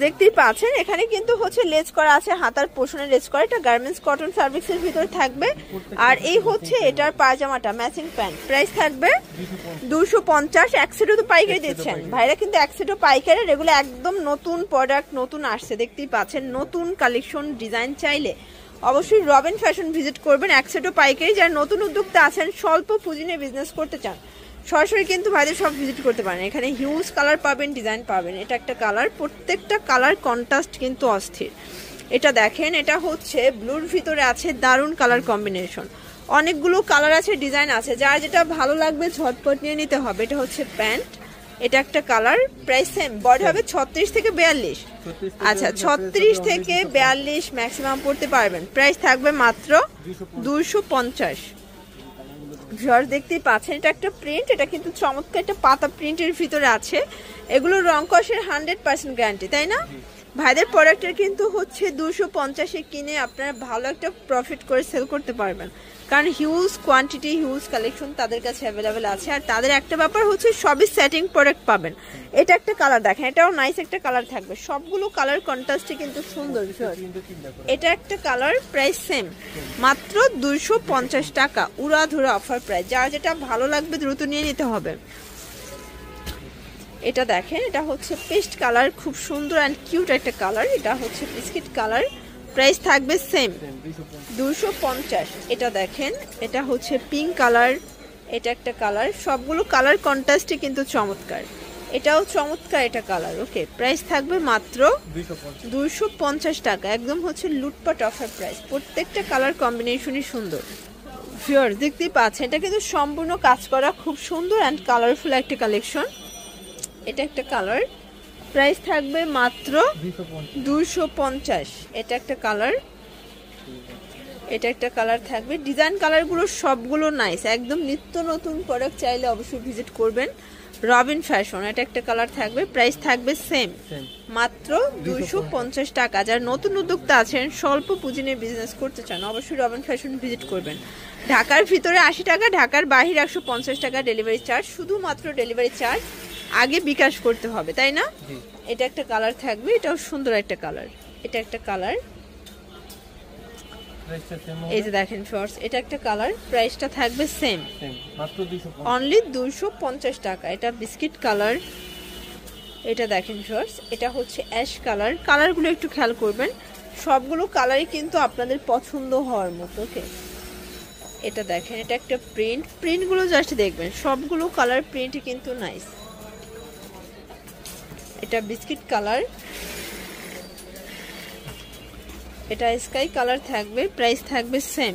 দেখতেই পাচ্ছেন এখানে কিন্তু হচ্ছে লেজ করা আছে, হাতার পোষণে লেজ করা। এটা গার্মেন্টস কটন ফ্যাব্রিক্সের ভিতরে থাকবে। আর এই হচ্ছে এটার পায়জামাটা, ম্যাচিং প্যান্ট। প্রাইস থাকবে 250। এক সেটও তো পাইকারি দিচ্ছেন ভাইরা, কিন্তু এক সেটও পাইকারি। এগুলো একদম নতুন প্রোডাক্ট, নতুন আসছে, দেখতেই পাচ্ছেন নতুন কালেকশন। ডিজাইন চাইলে অবশ্যই রবিন ফ্যাশন ভিজিট করবেন। এক সেটও পাইকারি। যারা নতুন উদ্যোক্তা আছেন, স্বল্প পুঁজি নিয়ে বিজনেস করতে চান, সরাসরি কিন্তু ভাইদের সব ভিজিট করতে পারেন। এখানে হিউজ কালার পাবেন, ডিজাইন পাবেন। এটা একটা কালার, প্রত্যেকটা কালার কন্ট্রাস্ট কিন্তু অস্থির। এটা দেখেন, এটা হচ্ছে ব্লুর ভিতরে আছে, দারুণ কালার কম্বিনেশন। অনেকগুলো কালার আছে, ডিজাইন আছে, যার যেটা ভালো লাগবে ঝটপট নিয়ে নিতে হবে। এটা হচ্ছে প্যান্ট, এটা একটা কালার। প্রাইস সেম, বডি হবে 36 থেকে 42। আচ্ছা, 36 থেকে 42 ম্যাক্সিমাম পড়তে পারবেন। প্রাইস থাকবে মাত্র 250। দেখতেই পাচ্ছেন এটা একটা প্রিন্ট, এটা কিন্তু চমৎকার একটা পাতা প্রিন্টের ভিতরে আছে। এগুলো রং কষের 100% গ্যারান্টি, তাই না? ভাইদের প্রোডাক্টের কিন্তু হচ্ছে 250-এ কিনে আপনারা ভালো একটা প্রফিট করে সেল করতে পারবেন, কারণ হিউজ কোয়ান্টিটি, হিউজ কালেকশন তাদের কাছে অ্যাভেলেবেল আছে। আর তাদের একটা ব্যাপার হচ্ছে সবই সেটিং প্রোডাক্ট পাবেন। এটা একটা কালার দেখেন, এটাও নাইস একটা কালার থাকবে। সবগুলো কালার কন্ট্রাস্টে কিন্তু সুন্দর। এটা একটা কালার, প্রাইস সেম, মাত্র 250 টাকা। উড়াধুরা অফার প্রাইস। যার যেটা ভালো লাগবে দ্রুত নিয়ে নিতে হবে। এটা দেখেন, এটা হচ্ছে পেস্ট কালার, খুব সুন্দর অ্যান্ড কিউট একটা কালার। এটা হচ্ছে বিস্কিট কালার। প্রাইস থাকবে সেম 250। এটা দেখেন, এটা হচ্ছে পিঙ্ক কালার, এটা একটা কালার। সবগুলো কালার কন্ট্রাস্টে কিন্তু চমৎকার। এটাও চমৎকার এটা কালার। ওকে, প্রাইস থাকবে মাত্র 250 টাকা। একদম হচ্ছে লুটপাট অফার প্রাইস। প্রত্যেকটা কালার কম্বিনেশনই সুন্দর। ভিউয়ার্স দেখতেই পাচ্ছেন, এটা কিন্তু সম্পূর্ণ কাজ করা, খুব সুন্দর অ্যান্ড কালারফুল একটা কালেকশন। এটা একটা কালার, প্রাইস থাকবে মাত্র 250। এটা একটা কালার, এটা একটা কালার থাকবে। ডিজাইন কালারগুলো সবগুলো নাইস, একদম নিত্য নতুন প্রোডাক্ট। চাইলে অবশ্যই ভিজিট করবেন রবিন ফ্যাশন। এটা একটা কালার থাকবে। প্রাইস থাকবে সেম, মাত্র 250 টাকা। যারা নতুন উদ্যোক্তা আছেন, স্বল্প পুঁজি নিয়ে বিজনেস করতে চান, অবশ্যই রবিন ফ্যাশন ভিজিট করবেন। ঢাকার ভিতরে 80 টাকা, ঢাকার বাহিরে 150 টাকা ডেলিভারি চার্জ। শুধুমাত্র ডেলিভারি চার্জ আগে বিকাশ করতে হবে, তাই না? এটা একটা কালার থাকবে, এটাও সুন্দর একটা কালার। এটা একটা কালার, এই যে দেখেন ফ্রেন্ডস, এটা একটা কালার। প্রাইসটা থাকবে সেম, মাত্র অনলি 250 টাকা। এটা বিস্কিট কালার। এটা দেখেন ফ্রেন্ডস, এটা হচ্ছে অ্যাশ কালার। কালারগুলো একটু খেয়াল করবেন, সবগুলো কালারই কিন্তু আপনাদের পছন্দ হওয়ার মতো। ওকে, এটা দেখেন, এটা একটা প্রিন্ট। প্রিন্টগুলো জাস্ট দেখবেন, সবগুলো কালার প্রিন্টই কিন্তু নাইস। এটা বিস্কিট কালার, এটা স্কাই কালার থাকবে। প্রাইস থাকবে সেম,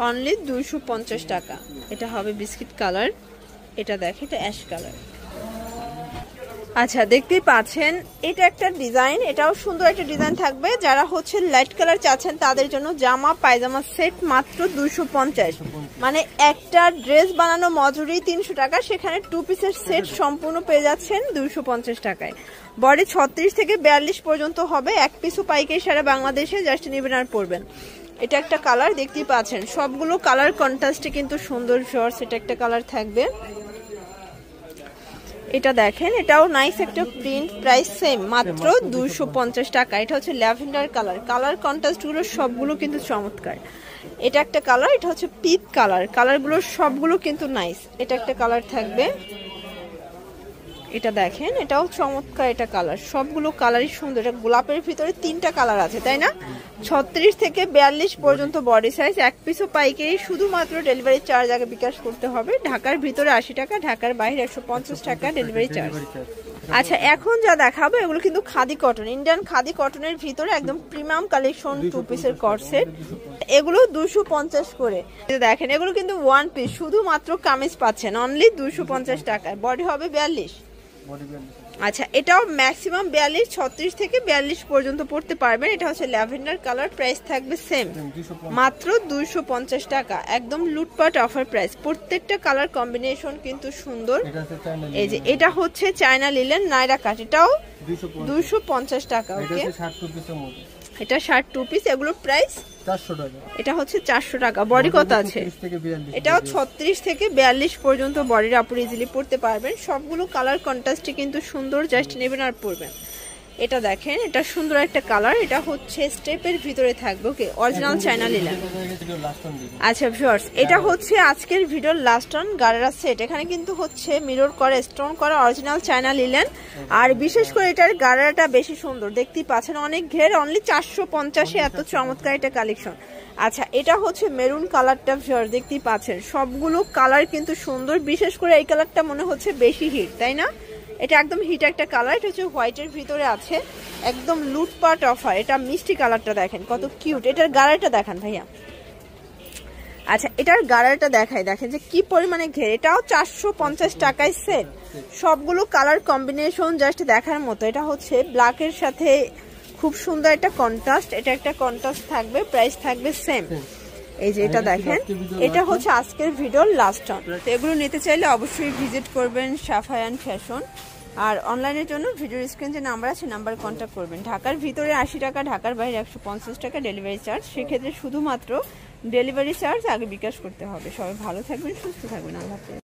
অনলি 250 টাকা। এটা হবে বিস্কিট কালার। এটা দেখে, এটা অ্যাশ কালার। আচ্ছা, দেখতেই পাচ্ছেন এটা একটা ডিজাইন, এটাও সুন্দর একটা ডিজাইন থাকবে। যারা হচ্ছে লাইট কালার চাচ্ছেন তাদের জন্য জামা পায়জামা সেট মাত্র 250। মানে একটা ড্রেস বানানো মজুরি 300 টাকা, সেখানে 2 পিসের সেট সম্পূর্ণ পেয়ে যাচ্ছেন 250 টাকায়। বডি 36 থেকে 42 পর্যন্ত হবে। এক পিসও পাইকারি সারা বাংলাদেশে, জাস্ট নেবেন আর পরবেন। এটা একটা কালার, দেখতেই পাচ্ছেন সবগুলো কালার কন্ট্রাস্টে কিন্তু সুন্দর শর্টস। এটা একটা কালার থাকবে। এটা দেখেন, এটাও নাইস একটা প্রিন্ট। প্রাইস সেম, মাত্র 250 টাকা। এটা হচ্ছে ল্যাভেন্ডার কালার। কালার কন্ট্রাস্টগুলো সবগুলো কিন্তু চমৎকার। এটা একটা কালার, এটা হচ্ছে পিচ কালার। কালারগুলো সবগুলো কিন্তু নাইস। এটা একটা কালার থাকবে। এটা দেখেন, এটাও চমৎকার এটা কালার। সবগুলো কালারই সুন্দর। এটা গোলাপের ভিতরে 3টা কালার আছে, তাই না? 36 থেকে 42 পর্যন্ত বডি সাইজ। এক পিসও পাইকারি। শুধুমাত্র ডেলিভারি চার্জ আগে বিকাশ করতে হবে। ঢাকার ভিতরে 80 টাকা, ঢাকার বাইরে 150 টাকা ডেলিভারি চার্জ। আচ্ছা, এখন যা দেখাবো এগুলো কিন্তু খাদি কটন, ইন্ডিয়ান খাদি কটনের ভিতরে একদম প্রিমিয়াম কালেকশন। 2 পিসের কট সেট, এগুলো 250 করে। দেখেন, এগুলো কিন্তু 1 পিস, শুধুমাত্র কামিজ পাচ্ছেন অনলি 250 টাকায়। বডি হবে 42। আচ্ছা, এটাও ম্যাক্সিমাম 42, 36 থেকে 42 পর্যন্ত পড়তে পারবেন। এটা হচ্ছে ল্যাভেন্ডার কালার। প্রাইস থাকবে সেম, মাত্র 250 টাকা। একদম লুটপাট অফার প্রাইস। প্রত্যেকটা কালার কম্বিনেশন কিন্তু সুন্দর। এই যে এটা হচ্ছে চায়না লিলেন নাইরা কাট, এটাও 250 টাকা। ওকে, এটা শার্ট 2 পিস, এগুলোর প্রাইস 400 টাকা। এটা হচ্ছে 400 টাকা। বডি কত আছে? এটাও 36 থেকে 42 পর্যন্ত বডির আপু ইজিলি পড়তে পারবেন। সবগুলো কালার কন্ট্রাস্টে কিন্তু সুন্দর, জাস্ট নেবেন আর পরবেন। এটা দেখেন, এটা সুন্দর একটা কালার, এটা হচ্ছে স্টেপের ভিতরে থাকবে। ওকে, অরিজিনাল চায়না লিলেন। আচ্ছা ভিউয়ার্স, এটা হচ্ছে আজকের ভিডিওর লাস্ট অন গারারা সেট। এখানে কিন্তু হচ্ছে মিরর করে স্টোন করা অরিজিনাল চায়না লিলেন। আর বিশেষ করে এটার গারারাটা বেশি সুন্দর, দেখতেই পাচ্ছেন অনেক ঘের, অনলি 450 এত চমৎকার এটা কালেকশন। আচ্ছা, এটা হচ্ছে মেরুন কালারটা ভিউয়ার্স, দেখতেই পাচ্ছেন সবগুলো কালার কিন্তু সুন্দর। বিশেষ করে এই কালারটা মনে হচ্ছে বেশি হিট, তাই না? এটা একদম হিট একটা কালার। এটা হচ্ছে হোয়াইটের ভিতরে আছে, একদম লুটপাট অফার। এটা মিষ্টি কালারটা দেখেন কত কিউট। এটার গাড়াটা দেখান ভাইয়া। আচ্ছা, এটার গাড়াটা দেখাই, দেখেন যে কি পরিমাণে ঘের। এটাও 450 টাকায় সেট। সবগুলো কালার কম্বিনেশন জাস্ট দেখার মতো। এটা হচ্ছে ব্ল্যাকের সাথে খুব সুন্দর একটা কন্ট্রাস্ট। এটা একটা কন্ট্রাস্ট থাকবে, প্রাইস থাকবে সেম। এই যে এটা দেখেন, এটা হচ্ছে আজকের ভিডিওর লাস্ট অন। তো এগুলো নিতে চাইলে অবশ্যই ভিজিট করবেন সাফায়ান ফ্যাশন। আর অনলাইনের জন্য ভিডিওর স্ক্রিন যে নাম্বার আছে, নাম্বার কন্ট্যাক্ট করবেন। ঢাকার ভিতরে 80 টাকা, ঢাকার বাইরে 150 টাকা ডেলিভারি চার্জ। সেক্ষেত্রে শুধুমাত্র ডেলিভারি চার্জ আগে বিকাশ করতে হবে। সবাই ভালো থাকবেন, সুস্থ থাকবেন। আল্লাহ হাফেজ।